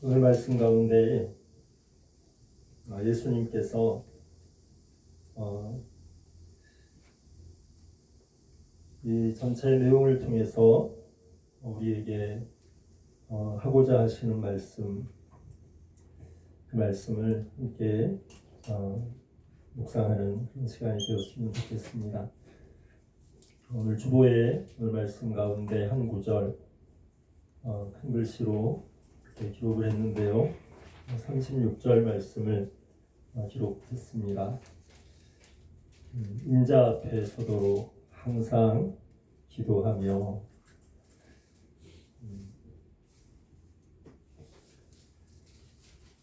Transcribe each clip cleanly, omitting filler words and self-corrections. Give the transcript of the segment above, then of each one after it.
오늘 말씀 가운데 예수님께서 이 전체 내용을 통해서 우리에게 하고자 하시는 말씀, 그 말씀을 함께 묵상하는 그런 시간이 되었으면 좋겠습니다. 오늘 주보에 오늘 말씀 가운데 한 구절 큰 글씨로 이렇게 기록을 했는데요. 36절 말씀을 기록했습니다. 인자 앞에 서도록 항상 기도하며.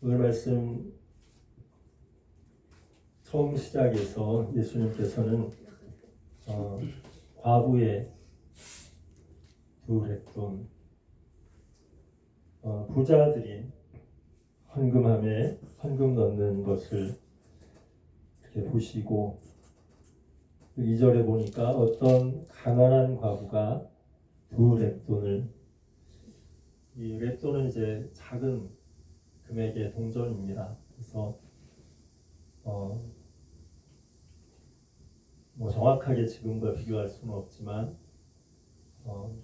오늘 말씀 처음 시작에서 예수님께서는 과부의 두 렉돈, 부자들이 헌금함에 헌금 넣는 것을 이렇게 보시고, 2절에 보니까 어떤 가난한 과부가 두 렉돈을, 이 렉돈은 이제 작은 금액의 동전입니다. 그래서 정확하게 지금과 비교할 수는 없지만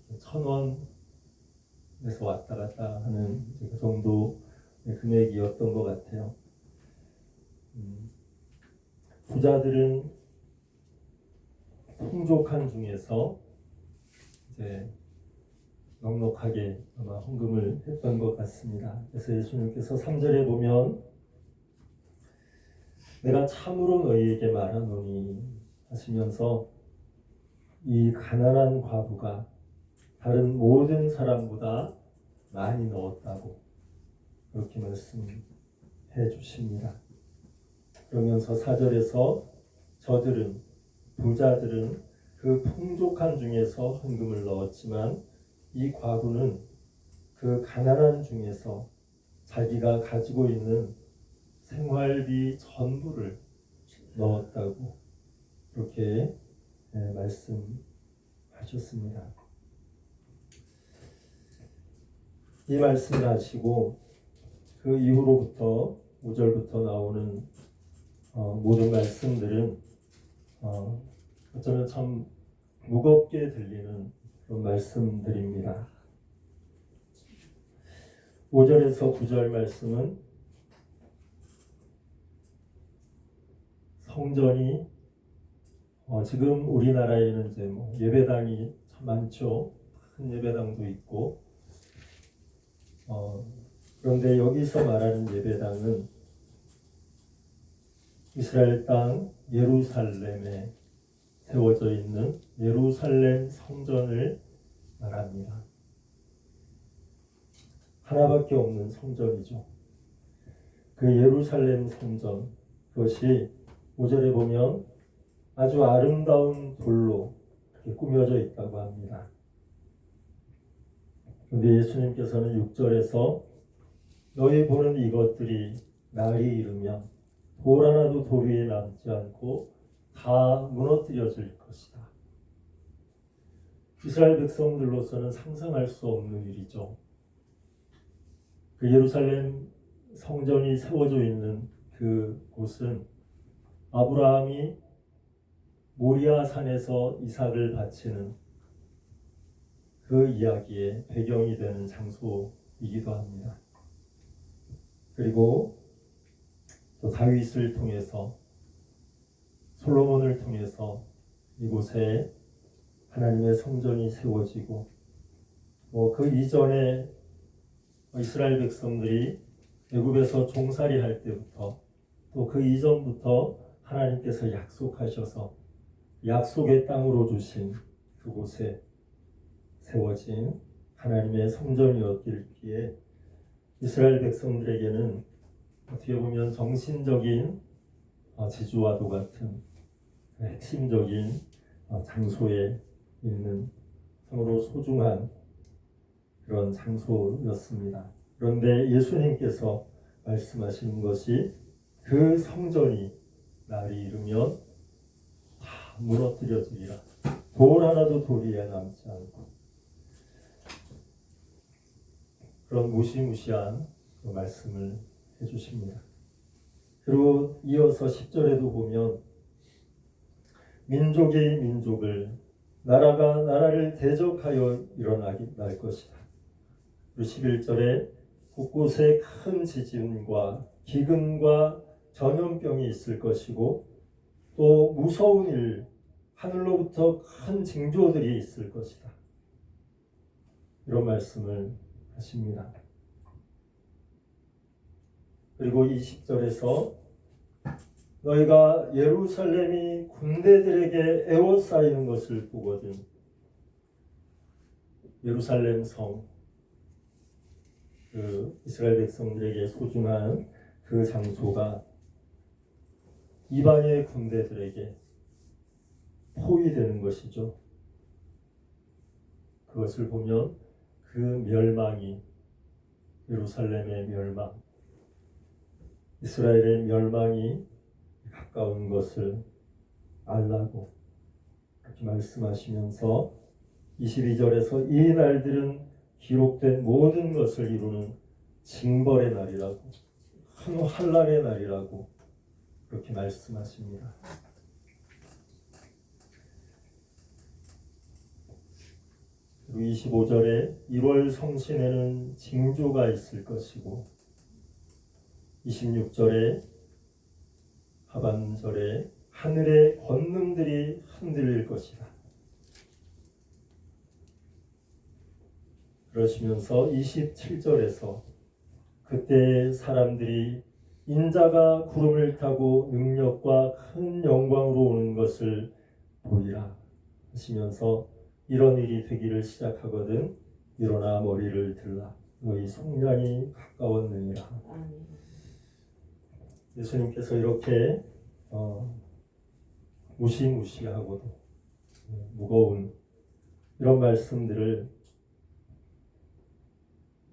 1,000원에서 왔다 갔다 하는 그 정도 금액이었던 것 같아요. 부자들은 풍족한 중에서 이제 넉넉하게 아마 헌금을 했던 것 같습니다. 그래서 예수님께서 3절에 보면 내가 참으로 너희에게 말하노니 하시면서 이 가난한 과부가 다른 모든 사람보다 많이 넣었다고 그렇게 말씀해 주십니다. 그러면서 4절에서 저들은, 부자들은 그 풍족한 중에서 헌금을 넣었지만 이 과부는 그 가난한 중에서 자기가 가지고 있는 생활비 전부를 넣었다고 그렇게 말씀하셨습니다. 이 말씀을 하시고 그 이후로부터 5절부터 나오는 모든 말씀들은 어쩌면 참 무겁게 들리는 그런 말씀들입니다. 5절에서 9절 말씀은 성전이 지금 우리나라에는 이제 예배당이 참 많죠. 큰 예배당도 있고, 그런데 여기서 말하는 예배당은 이스라엘 땅 예루살렘에 세워져 있는 예루살렘 성전을 말합니다. 하나밖에 없는 성전이죠. 그 예루살렘 성전, 그것이 5절에 보면 아주 아름다운 돌로 이렇게 꾸며져 있다고 합니다. 그런데 예수님께서는 6절에서 너희 보는 이것들이 날이 이르면 돌 하나도 돌 위에 남지 않고 다 무너뜨려질 것이다. 이스라엘 백성들로서는 상상할 수 없는 일이죠. 그 예루살렘 성전이 세워져 있는 그 곳은 아브라함이 모리아 산에서 이삭을 바치는 그 이야기의 배경이 되는 장소이기도 합니다. 그리고 또 다윗을 통해서, 솔로몬을 통해서 이곳에 하나님의 성전이 세워지고, 그 이전에 이스라엘 백성들이 애굽에서 종살이 할 때부터, 또 그 이전부터 하나님께서 약속하셔서 약속의 땅으로 주신 그곳에 세워진 하나님의 성전이었기에 이스라엘 백성들에게는 어떻게 보면 정신적인 지주와도 같은 핵심적인 장소에 있는 참으로 소중한 그런 장소였습니다. 그런데 예수님께서 말씀하시는 것이 그 성전이 날이 이르면 다 무너뜨려지리라. 돌 하나도 돌 위에 남지 않고. 그런 무시무시한 그 말씀을 해주십니다. 그리고 이어서 10절에도 보면 민족이 민족을, 나라가 나라를 대적하여 날 것이다. 그리고 11절에 곳곳에 큰 지진과 기근과 전염병이 있을 것이고 또 무서운 일, 하늘로부터 큰 징조들이 있을 것이다. 이런 말씀을 하십니다. 그리고 20절에서 너희가 예루살렘이 군대들에게 에워싸이는 것을 보거든. 예루살렘 성, 그 이스라엘 백성들에게 소중한 그 장소가 이방의 군대들에게 포위되는 것이죠. 그것을 보면 그 멸망이, 예루살렘의 멸망, 이스라엘의 멸망이 가까운 것을 알라고 그렇게 말씀하시면서 22절에서 이 날들은 기록된 모든 것을 이루는 징벌의 날이라고, 큰 환난의 날이라고 그렇게 말씀하십니다. 그리고 25절에 1월 성신에는 징조가 있을 것이고 26절에 하반절에 하늘의 권능들이 흔들릴 것이다. 그러시면서 27절에서 그때 사람들이 인자가 구름을 타고 능력과 큰 영광으로 오는 것을 보리라 하시면서 이런 일이 되기를 시작하거든 일어나 머리를 들라 너희 속량이 가까웠느니라. 예수님께서 이렇게 무시무시하고도 무거운 이런 말씀들을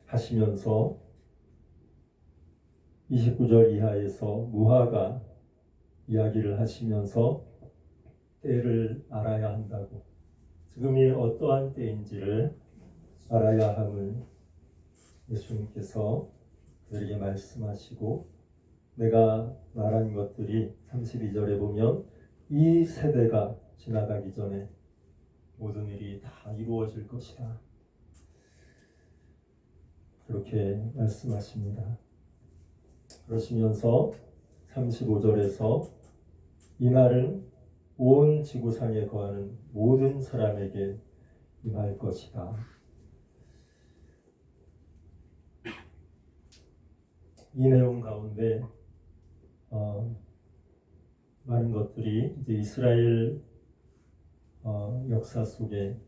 하시면서 29절 이하에서 무화과 이야기를 하시면서 때를 알아야 한다고, 지금이 어떠한 때인지를 알아야 함을 예수님께서 그들에게 말씀하시고, 내가 말한 것들이 32절에 보면 이 세대가 지나가기 전에 모든 일이 다 이루어질 것이다. 그렇게 말씀하십니다. 그러시면서 35절에서 이 날은 온 지구상에 거하는 모든 사람에게 임할 것이다. 이 내용 가운데 많은 것들이 이제 이스라엘 역사 속에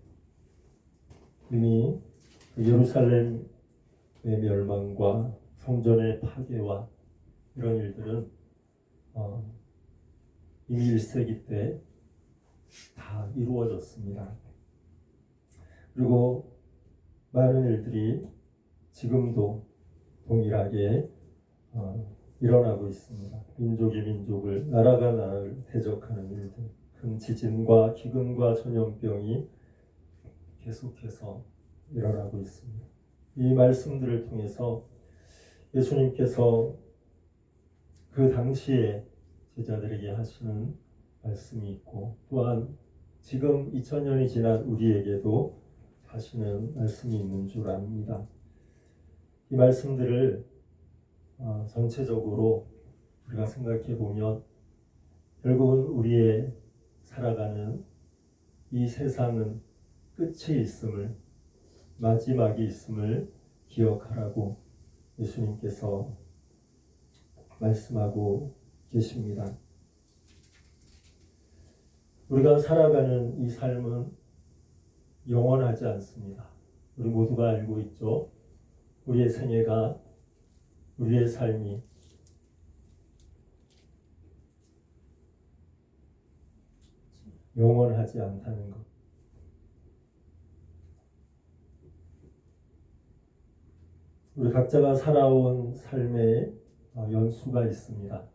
이미 예루살렘의 멸망과 성전의 파괴와 이런 일들은 이미 1세기 때 다 이루어졌습니다. 그리고 많은 일들이 지금도 동일하게 일어나고 있습니다. 민족이 민족을, 나라가 나라를 대적하는 일들, 큰 지진과 기근과 전염병이 계속해서 일어나고 있습니다. 이 말씀들을 통해서 예수님께서 그 당시에 제자들에게 하시는 말씀이 있고, 또한 지금 2000년이 지난 우리에게도 하시는 말씀이 있는 줄 압니다. 이 말씀들을 전체적으로 우리가 생각해 보면 결국은 우리의 살아가는 이 세상은 끝이 있음을, 마지막이 있음을 기억하라고 예수님께서 말씀하고 계십니다. 우리가 살아가는 이 삶은 영원하지 않습니다. 우리 모두가 알고 있죠. 우리의 생애가, 우리의 삶이 영원하지 않다는 것. 우리 각자가 살아온 삶에 연수가 있습니다.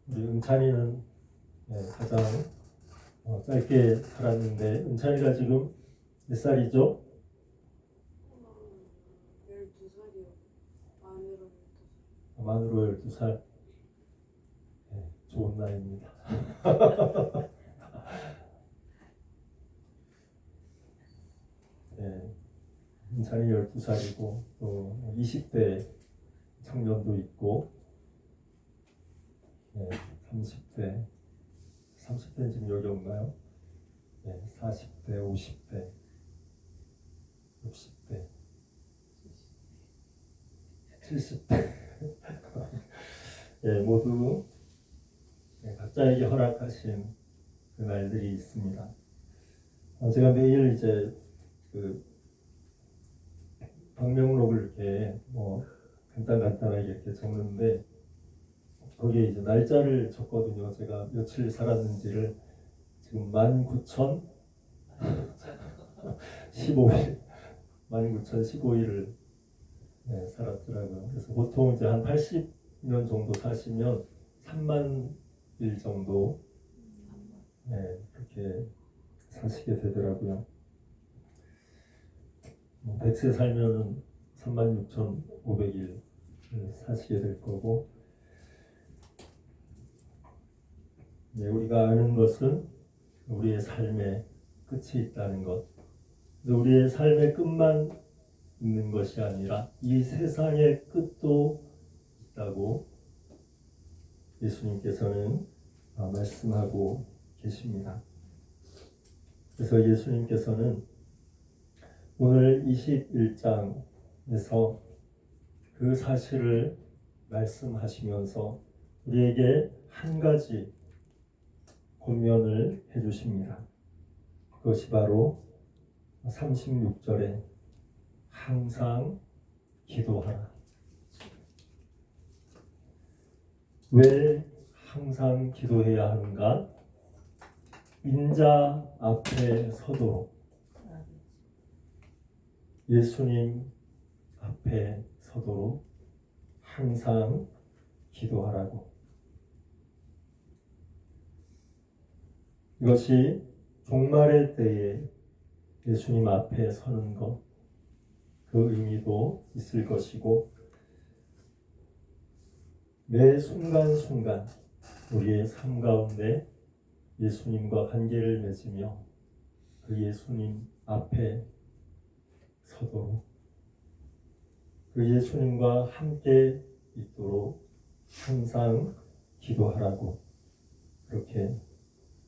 우리 은찬이는 가장 짧게 살았는데, 은찬이가 지금 몇 살이죠? 12살이요. 만으로 12살. 만으로 12살. 네, 좋은 나이입니다. 네, 인찬이 12살이고 또 20대 청년도 있고, 네, 30대는 지금 여기 없나요? 네, 40대, 50대, 60대, 70대. 네, 모두 각자에게 허락하신 그 날들이 있습니다. 제가 매일 이제 그 방명록을 이렇게 간단하게 이렇게 적는데, 거기에 이제 날짜를 적거든요. 제가 며칠 살았는지를. 지금 19,015일, 19,015일을 살았더라고요. 그래서 보통 이제 한 80년 정도 사시면 3만 일 정도 그렇게 사시게 되더라고요. 100세 살면은 36,500일 사시게 될 거고, 우리가 아는 것은 우리의 삶의 끝이 있다는 것. 우리의 삶의 끝만 있는 것이 아니라 이 세상의 끝도 있다고 예수님께서는 말씀하고 계십니다. 그래서 예수님께서는 오늘 21장에서 그 사실을 말씀하시면서 우리에게 한 가지 권면을 해주십니다. 그것이 바로 36절에 항상 기도하라. 왜 항상 기도해야 하는가? 인자 앞에 서도록, 예수님 앞에 서도록 항상 기도하라고. 이것이 종말의 때에 예수님 앞에 서는 것, 그 의미도 있을 것이고, 매 순간순간 우리의 삶 가운데 예수님과 관계를 맺으며 그 예수님 앞에 서도록, 그 예수님과 함께 있도록 항상 기도하라고 그렇게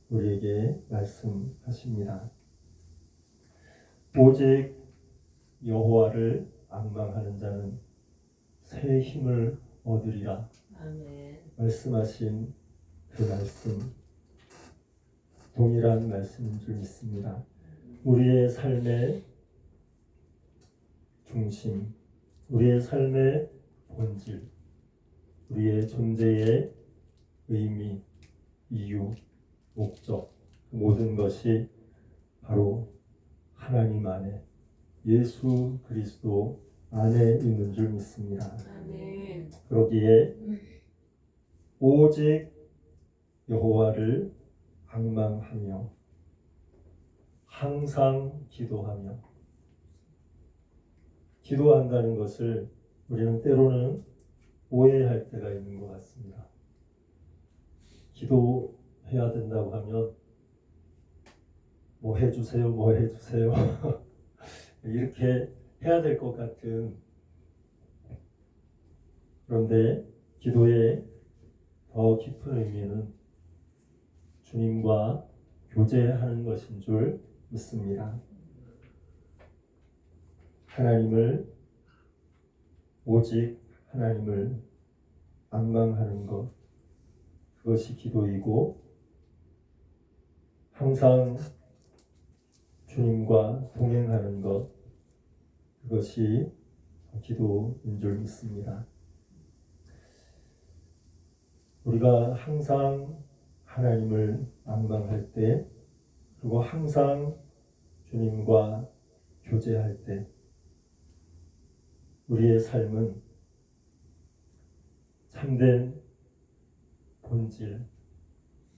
우리에게 말씀하십니다. 오직 여호와를 앙망하는 자는 새 힘을 얻으리라. 아멘. 말씀하신 그 말씀, 동일한 말씀인 줄 믿습니다. 우리의 삶의 중심, 우리의 삶의 본질, 우리의 존재의 의미, 이유, 목적, 모든 것이 바로 하나님 안에, 예수 그리스도 안에 있는 줄 믿습니다. 아멘. 그러기에 오직 여호와를 앙망하며 항상 기도하며, 기도한다는 것을 우리는 때로는 오해할 때가 있는 것 같습니다. 기도해야 된다고 하면 뭐 해주세요, 뭐 해주세요 이렇게 해야 될 것 같은, 그런데 기도의 더 깊은 의미는 주님과 교제하는 것인 줄 믿습니다. 오직 하나님을 앙망하는 것, 그것이 기도이고, 항상 주님과 동행하는 것, 그것이 기도인 줄 믿습니다. 우리가 항상 하나님을 앙망할 때, 그리고 항상 주님과 교제할 때, 우리의 삶은 참된 본질,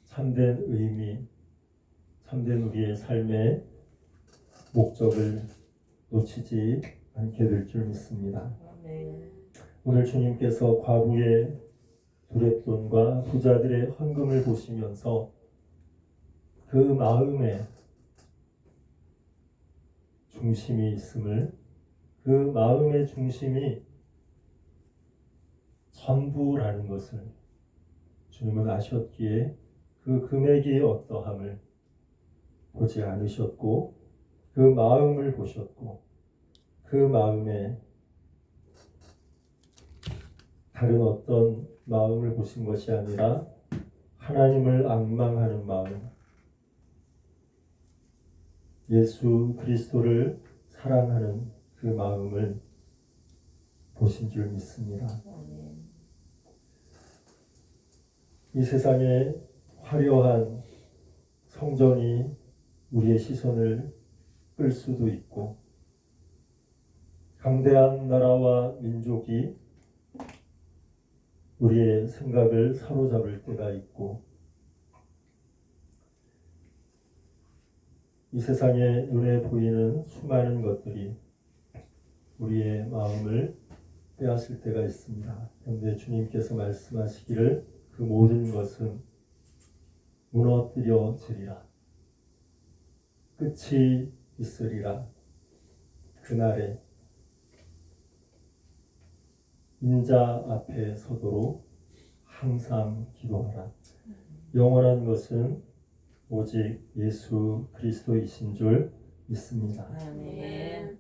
참된 의미, 참된 우리의 삶의 목적을 놓치지 않게 될 줄 믿습니다. 아멘. 오늘 주님께서 과부의 두렙돈과 부자들의 헌금을 보시면서 그 마음에 중심이 있음을, 그 마음의 중심이 전부라는 것을 주님은 아셨기에 그 금액이 어떠함을 보지 않으셨고 그 마음을 보셨고 그 마음에 다른 어떤 마음을 보신 것이 아니라 하나님을 앙망하는 마음, 예수 그리스도를 사랑하는 그 마음을 보신 줄 믿습니다. 아멘. 이 세상에 화려한 성전이 우리의 시선을 끌 수도 있고 강대한 나라와 민족이 우리의 생각을 사로잡을 때가 있고 이 세상에 눈에 보이는 수많은 것들이 우리의 마음을 빼앗을 때가 있습니다. 그런데 주님께서 말씀하시기를 그 모든 것은 무너뜨려지리라. 끝이 있으리라. 그날에 인자 앞에 서도록 항상 기도하라. 영원한 것은 오직 예수 그리스도이신 줄 믿습니다. 아멘.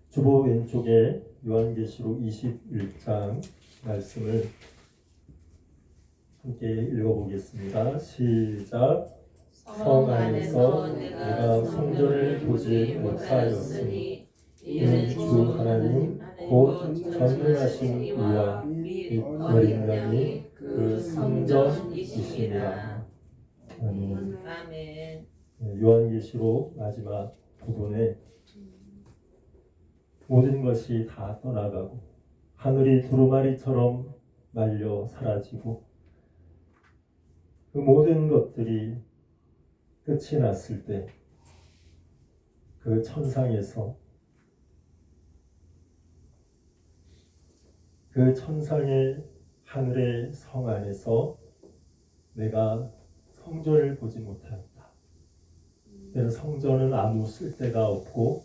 주보 왼쪽에 요한계시록 21장 말씀을 함께 읽어보겠습니다. 시작. 성 안에서 내가 성전을 보지 못하였으니 이는 주 하나님 곧 전능하신 이와 어린 양이 그 성전이시니라. 아멘. 아멘. 요한계시록 마지막 부분에 모든 것이 다 떠나가고 하늘이 두루마리처럼 말려 사라지고 그 모든 것들이 끝이 났을 때 그 천상에서 그 천상의 하늘의 성 안에서 내가 성전을 보지 못하였다. 성전은 아무 쓸데가 없고